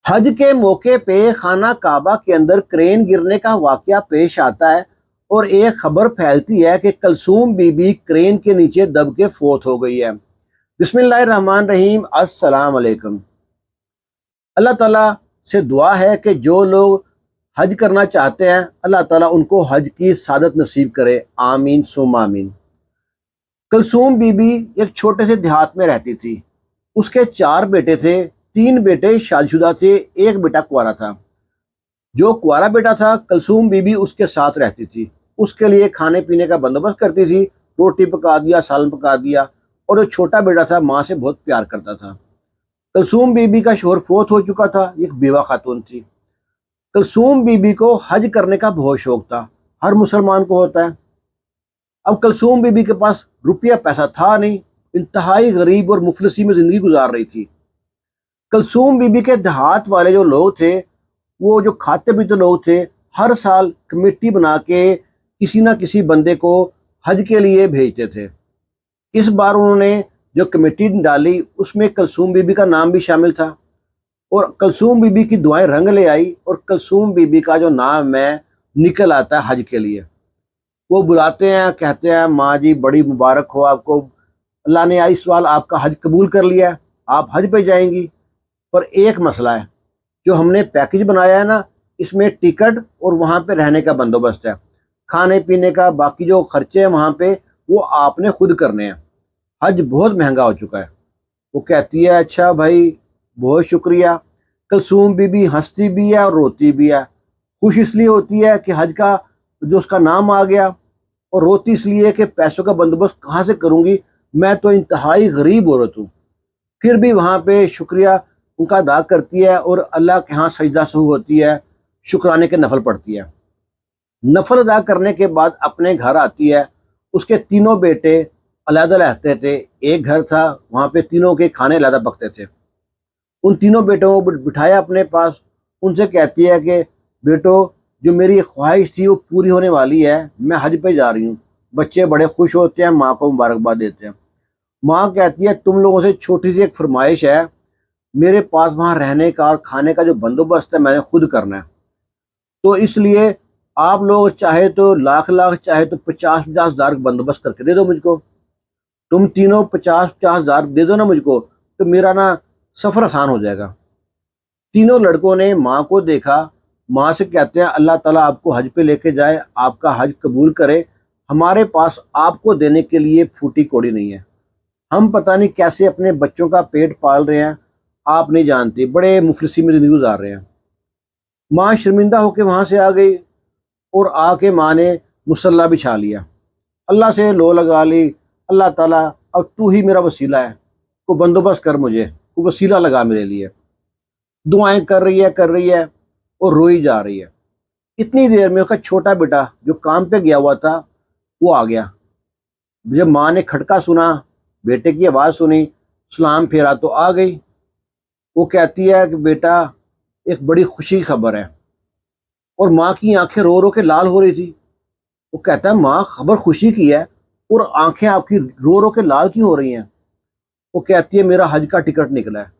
حج کے موقع پہ خانہ کعبہ کے اندر کرین گرنے کا واقعہ پیش آتا ہے اور ایک خبر پھیلتی ہے کہ کلثوم بی بی کرین کے نیچے دب کے فوت ہو گئی ہے۔ بسم اللہ الرحمن الرحیم۔ السلام علیکم۔ اللہ تعالیٰ سے دعا ہے کہ جو لوگ حج کرنا چاہتے ہیں اللہ تعالیٰ ان کو حج کی سعادت نصیب کرے، آمین ثم آمین۔ کلثوم بی بی ایک چھوٹے سے دیہات میں رہتی تھی۔ اس کے 4 بیٹے تھے، 3 بیٹے شادی شدہ تھے، ایک بیٹا کنوارا تھا۔ جو کنوارا بیٹا تھا کلثوم بی بی اس کے ساتھ رہتی تھی، اس کے لیے کھانے پینے کا بندوبست کرتی تھی، روٹی پکا دیا، سالن پکا دیا، اور جو چھوٹا بیٹا تھا ماں سے بہت پیار کرتا تھا۔ کلثوم بی بی کا شوہر فوت ہو چکا تھا، ایک بیوہ خاتون تھی۔ کلثوم بی بی کو حج کرنے کا بہت شوق تھا، ہر مسلمان کو ہوتا ہے۔ اب کلثوم بی بی کے پاس روپیہ پیسہ تھا نہیں، انتہائی غریب اور مفلسی میں زندگی گزار رہی تھی۔ کلثوم بی بی کے دیہات والے جو لوگ تھے، وہ جو کھاتے پیتے لوگ تھے، ہر سال کمیٹی بنا کے کسی نہ کسی بندے کو حج کے لیے بھیجتے تھے۔ اس بار انہوں نے جو کمیٹی ڈالی اس میں کلثوم بی بی کا نام بھی شامل تھا، اور کلثوم بی بی کی دعائیں رنگ لے آئی، اور کلثوم بی بی کا جو نام ہے نکل آتا ہے حج کے لیے۔ وہ بلاتے ہیں، کہتے ہیں ماں جی بڑی مبارک ہو آپ کو، اللہ نے اس سال آپ کا حج قبول کر لیا ہے، آپ حج پہ جائیں گی۔ پر ایک مسئلہ ہے، جو ہم نے پیکج بنایا ہے نا، اس میں ٹکٹ اور وہاں پہ رہنے کا بندوبست ہے، کھانے پینے کا باقی جو خرچے ہیں وہاں پہ وہ آپ نے خود کرنے ہیں، حج بہت مہنگا ہو چکا ہے۔ وہ کہتی ہے اچھا بھائی بہت شکریہ۔ کلثوم بی بی ہنستی بھی ہے اور روتی بھی ہے، خوش اس لیے ہوتی ہے کہ حج کا جو اس کا نام آ گیا، اور روتی اس لیے کہ پیسوں کا بندوبست کہاں سے کروں گی، میں تو انتہائی غریب عورت ہوں۔ پھر بھی وہاں پہ شکریہ ان کا ادا کرتی ہے اور اللہ کے ہاں سجدہ سہو ہوتی ہے، شکرانے کے نفل پڑھتی ہے۔ نفل ادا کرنے کے بعد اپنے گھر آتی ہے۔ اس کے تینوں بیٹے علیحدہ رہتے تھے، ایک گھر تھا، وہاں پہ تینوں کے کھانے علیحدہ پکتے تھے۔ ان تینوں بیٹوں کو بٹھایا اپنے پاس، ان سے کہتی ہے کہ بیٹو جو میری خواہش تھی وہ پوری ہونے والی ہے، میں حج پہ جا رہی ہوں۔ بچے بڑے خوش ہوتے ہیں، ماں کو مبارکباد دیتے ہیں۔ ماں کہتی ہے تم لوگوں سے چھوٹی سی ایک فرمائش ہے، میرے پاس وہاں رہنے کا اور کھانے کا جو بندوبست ہے میں نے خود کرنا ہے، تو اس لیے آپ لوگ چاہے تو لاکھ چاہے تو 50,000 کا بندوبست کر کے دے دو مجھ کو، تم تینوں 50,000 دے دو نا مجھ کو، تو میرا نا سفر آسان ہو جائے گا۔ تینوں لڑکوں نے ماں کو دیکھا، ماں سے کہتے ہیں اللہ تعالیٰ آپ کو حج پہ لے کے جائے، آپ کا حج قبول کرے، ہمارے پاس آپ کو دینے کے لیے پھوٹی کوڑی نہیں ہے، ہم پتہ نہیں کیسے اپنے بچوں کا پیٹ پال رہے ہیں، آپ نہیں جانتے، بڑے مفلسی میں زندگی گزار رہے ہیں۔ ماں شرمندہ ہو کے وہاں سے آ گئی، اور آ کے ماں نے مصلی بچھا لیا، اللہ سے لو لگا لی، اللہ تعالیٰ اب تو ہی میرا وسیلہ ہے، کو بندوبست کر، مجھے کو وسیلہ لگا میرے لیے۔ دعائیں کر رہی ہے اور روئی جا رہی ہے۔ اتنی دیر میں اس کا چھوٹا بیٹا جو کام پہ گیا ہوا تھا وہ آ گیا۔ جب ماں نے کھٹکا سنا، بیٹے کی آواز سنی، سلام پھیرا تو آ گئی۔ وہ کہتی ہے کہ بیٹا ایک بڑی خوشی کی خبر ہے، اور ماں کی آنکھیں رو رو کے لال ہو رہی تھی۔ وہ کہتا ہے ماں خبر خوشی کی ہے اور آنکھیں آپ کی رو رو کے لال کیوں ہو رہی ہیں؟ وہ کہتی ہے میرا حج کا ٹکٹ نکلا ہے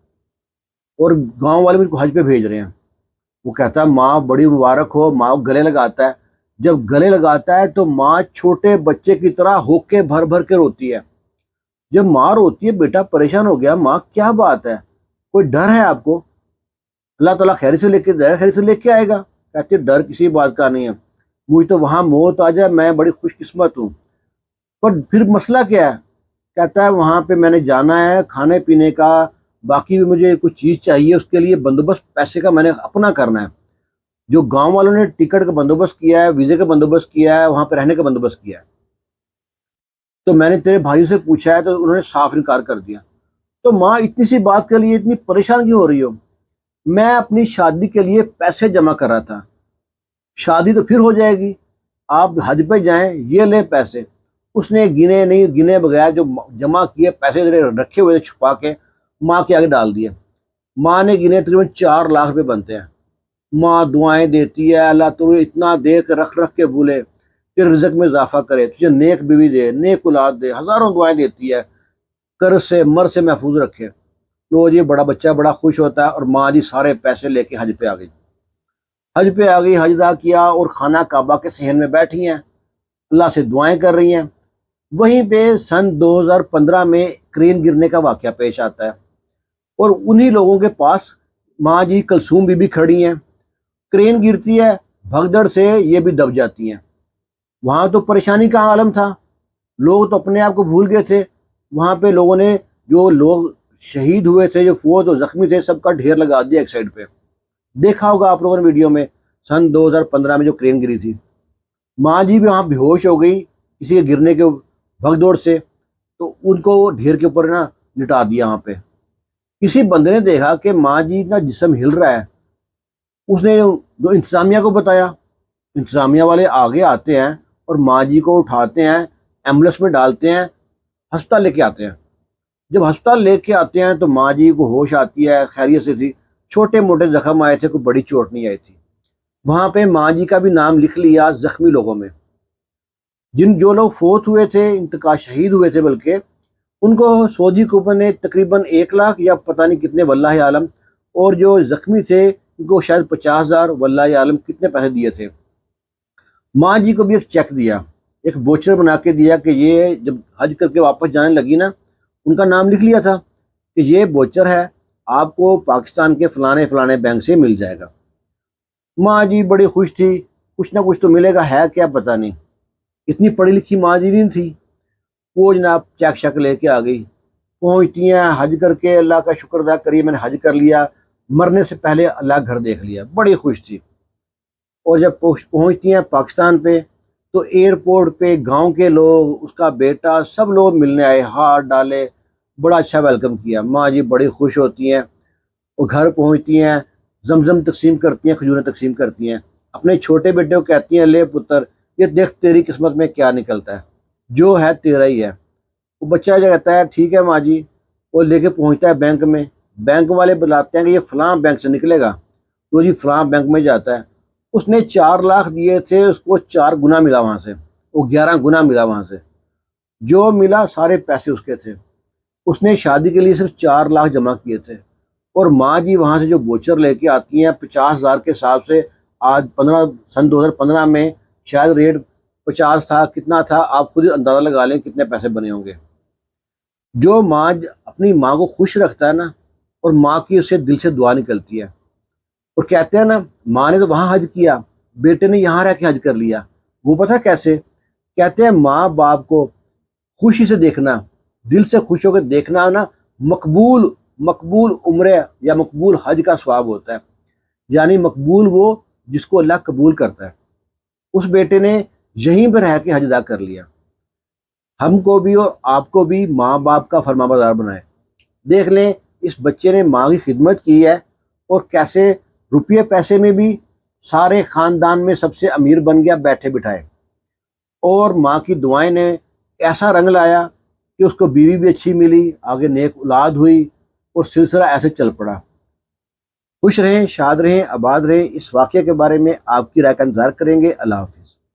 اور گاؤں والے مجھ کو حج پہ بھیج رہے ہیں۔ وہ کہتا ہے ماں بڑی مبارک ہو، ماں کو گلے لگاتا ہے۔ جب گلے لگاتا ہے تو ماں چھوٹے بچے کی طرح ہوکے بھر بھر کے روتی ہے۔ جب ماں روتی ہے بیٹا پریشان ہو گیا، ماں کیا بات ہے، کوئی ڈر ہے آپ کو؟ اللہ تعالیٰ خیر سے لے کے جائے، خیر سے لے کے آئے گا۔ کہتے ڈر کسی بات کا نہیں ہے، مجھے تو وہاں موت آ جائے میں بڑی خوش قسمت ہوں۔ پر پھر مسئلہ کیا ہے؟ کہتا ہے وہاں پہ میں نے جانا ہے، کھانے پینے کا باقی بھی مجھے کچھ چیز چاہیے، اس کے لیے بندوبست پیسے کا میں نے اپنا کرنا ہے۔ جو گاؤں والوں نے ٹکٹ کا بندوبست کیا ہے، ویزے کا بندوبست کیا ہے، وہاں پہ رہنے کا بندوبست کیا ہے، تو میں نے تیرے بھائیوں سے پوچھا ہے تو انہوں نے صاف انکار کر دیا۔ تو ماں اتنی سی بات کے لیے اتنی پریشان کیوں ہو رہی ہو؟ میں اپنی شادی کے لیے پیسے جمع کر رہا تھا، شادی تو پھر ہو جائے گی، آپ حج پہ جائیں، یہ لیں پیسے۔ اس نے گنے بغیر جو جمع کیے پیسے رکھے ہوئے چھپا کے ماں کے آگے ڈال دیے۔ ماں نے گنے تقریباً 4 لاکھ روپے بنتے ہیں۔ ماں دعائیں دیتی ہے اللہ تو اتنا دے کے رکھ کے بھولے، پھر رزق میں اضافہ کرے، تجھے نیک بیوی دے، نیک اولاد دے، ہزاروں دعائیں دیتی ہے، قرض سے مر سے محفوظ رکھے۔ تو یہ بڑا بچہ بڑا خوش ہوتا ہے اور ماں جی سارے پیسے لے کے حج پہ آ گئی. حج ادا کیا اور خانہ کعبہ کے صحن میں بیٹھی ہیں، اللہ سے دعائیں کر رہی ہیں. وہیں پہ سن 2015 میں کرین گرنے کا واقعہ پیش آتا ہے اور انہی لوگوں کے پاس ماں جی کلثوم بی بی کھڑی ہیں. کرین گرتی ہے، بھگدڑ سے یہ بھی دب جاتی ہیں. وہاں تو پریشانی کا عالم تھا، لوگ تو اپنے آپ کو بھول گئے تھے. وہاں پہ لوگوں نے جو لوگ شہید ہوئے تھے، جو فوت اور زخمی تھے، سب کا ڈھیر لگا دیا ایک سائڈ پہ. دیکھا ہوگا آپ لوگوں نے ویڈیو میں سن 2015 میں جو کرین گری تھی. ماں جی بھی وہاں بے ہوش ہو گئی کسی کے گرنے کے بھگ دوڑ سے، تو ان کو ڈھیر کے اوپر نا لٹا دیا. وہاں پہ کسی بندے نے دیکھا کہ ماں جی کا جسم ہل رہا ہے، اس نے جو انتظامیہ کو بتایا. انتظامیہ والے آگے آتے ہیں اور ماں جی کو اٹھاتے ہیں، ایمبولینس میں ڈالتے ہیں، ہسپتال لے کے آتے ہیں. جب ہسپتال لے کے آتے ہیں تو ماں جی کو ہوش آتی ہے، خیریت سے تھی، چھوٹے موٹے زخم آئے تھے، کوئی بڑی چوٹ نہیں آئی تھی. وہاں پہ ماں جی کا بھی نام لکھ لیا زخمی لوگوں میں. جو لوگ فوت ہوئے تھے، انتقال شہید ہوئے تھے بلکہ، ان کو سعودی حکومت نے تقریباً 1 لاکھ یا پتہ نہیں کتنے واللہ عالم، اور جو زخمی تھے ان کو شاید 50,000 واللہ عالم کتنے پیسے دیے تھے. ماں جی کو بھی ایک چیک دیا، ایک بوچر بنا کے دیا کہ یہ جب حج کر کے واپس جانے لگی نا، ان کا نام لکھ لیا تھا کہ یہ بوچر ہے، آپ کو پاکستان کے فلانے فلانے بینک سے مل جائے گا. ماں جی بڑی خوش تھی، کچھ نہ کچھ تو ملے گا، ہے کیا پتہ نہیں. اتنی پڑھی لکھی ماں جی نہیں تھی. وہ جناب چیک شک لے کے آ گئی. پہنچتی ہیں حج کر کے، اللہ کا شکر ادا کریے میں نے حج کر لیا، مرنے سے پہلے اللہ گھر دیکھ لیا. بڑی خوش تھی. اور جب پہنچتی ہیں پاکستان پہ تو ایئرپورٹ پہ گاؤں کے لوگ، اس کا بیٹا، سب لوگ ملنے آئے، ہاتھ ڈالے، بڑا اچھا ویلکم کیا. ماں جی بڑی خوش ہوتی ہیں. وہ گھر پہنچتی ہیں، زمزم تقسیم کرتی ہیں، کھجوریں تقسیم کرتی ہیں. اپنے چھوٹے بیٹے کو کہتی ہیں، لے پتر، یہ دیکھ تیری قسمت میں کیا نکلتا ہے، جو ہے تیرا ہی ہے. وہ بچہ جو کہتا ہے ٹھیک ہے ماں جی. وہ لے کے پہنچتا ہے بینک میں. بینک والے بتاتے ہیں کہ یہ فلاں بینک سے نکلے گا. تو جی فلاں بینک میں جاتا ہے. اس نے 4 لاکھ دیے تھے، اس کو 4 گنا ملا وہاں سے، وہ 11 گنا ملا وہاں سے. جو ملا سارے پیسے اس کے تھے. اس نے شادی کے لیے صرف 4 لاکھ جمع کیے تھے. اور ماں جی وہاں سے جو بوچر لے کے آتی ہیں 50,000 کے حساب سے، آج سن 2015 میں شاید ریٹ 50 تھا، کتنا تھا آپ خود اندازہ لگا لیں کتنے پیسے بنے ہوں گے. جو ماں اپنی ماں کو خوش رکھتا ہے نا، اور ماں کی اسے دل سے دعا نکلتی ہے. اور کہتے ہیں نا، ماں نے تو وہاں حج کیا، بیٹے نے یہاں رہ کے حج کر لیا. وہ پتہ کیسے؟ کہتے ہیں ماں باپ کو خوشی سے دیکھنا، دل سے خوش ہو کے دیکھنا نا، مقبول عمرے یا مقبول حج کا ثواب ہوتا ہے. یعنی مقبول وہ جس کو اللہ قبول کرتا ہے. اس بیٹے نے یہیں پہ رہ کے حج ادا کر لیا. ہم کو بھی اور آپ کو بھی ماں باپ کا فرما بردار بنائے. دیکھ لیں اس بچے نے ماں کی خدمت کی ہے، اور کیسے روپیے پیسے میں بھی سارے خاندان میں سب سے امیر بن گیا بیٹھے بٹھائے. اور ماں کی دعائیں نے ایسا رنگ لایا کہ اس کو بیوی بھی اچھی ملی، آگے نیک اولاد ہوئی، اور سلسلہ ایسے چل پڑا. خوش رہیں، شاد رہیں، آباد رہیں. اس واقعے کے بارے میں آپ کی رائے کا انتظار کریں گے. اللہ حافظ.